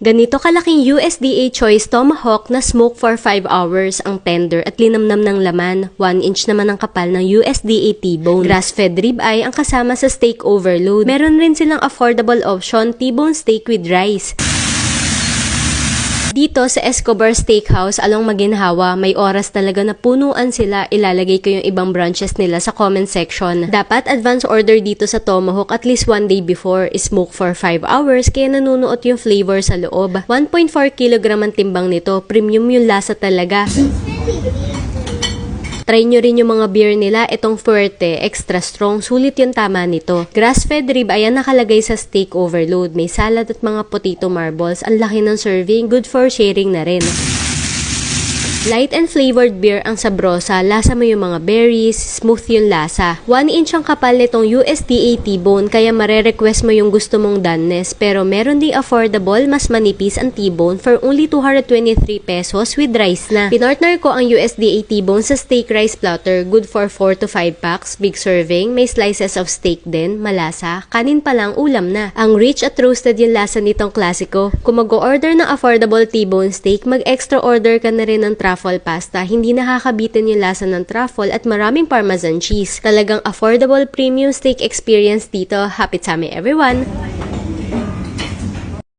Ganito kalaking USDA Choice Tomahawk na smoke for 5 hours ang tender at linamnam ng laman. 1 inch naman ang kapal ng USDA T-bone. Grass-fed ribeye ang kasama sa steak overload. Meron rin silang affordable option, T-bone steak with rice. Dito sa Escobar Steakhouse along Maginhawa, may oras talaga na punuan sila. Ilalagay ko yung ibang branches nila sa comment section. Dapat advance order dito sa Tomahawk at least 1 day before. Smoke for 5 hours kaya nanunuot yung flavor sa loob. 1.4 kg ang timbang nito. Premium yung lasa talaga. Try nyo rin yung mga beer nila. Itong Fuerte, extra strong. Sulit yung tama nito. Grass-fed rib, ayan nakalagay sa steak overload. May salad at mga potato marbles. Ang laki ng serving. Good for sharing na rin. Light and flavored beer ang Sabrosa. Lasa mo yung mga berries, smooth yung lasa. 1 inch ang kapal nitong USDA T-bone kaya marerequest mo yung gusto mong doneness. Pero meron ding affordable, mas manipis ang T-bone for only 223 pesos with rice na. Pinortner ko ang USDA T-bone sa steak rice platter. Good for 4 to 5 packs. Big serving. May slices of steak din. Malasa. Kanin pa lang, ulam na. Ang rich at roasted yung lasa nitong klasiko. Kung mag-order ng affordable T-bone steak, mag-extra order ka na rin ng truffle pasta. Hindi nakakabitin yung lasa ng truffle at maraming parmesan cheese. Talagang affordable premium steak experience dito. Happy tummy everyone!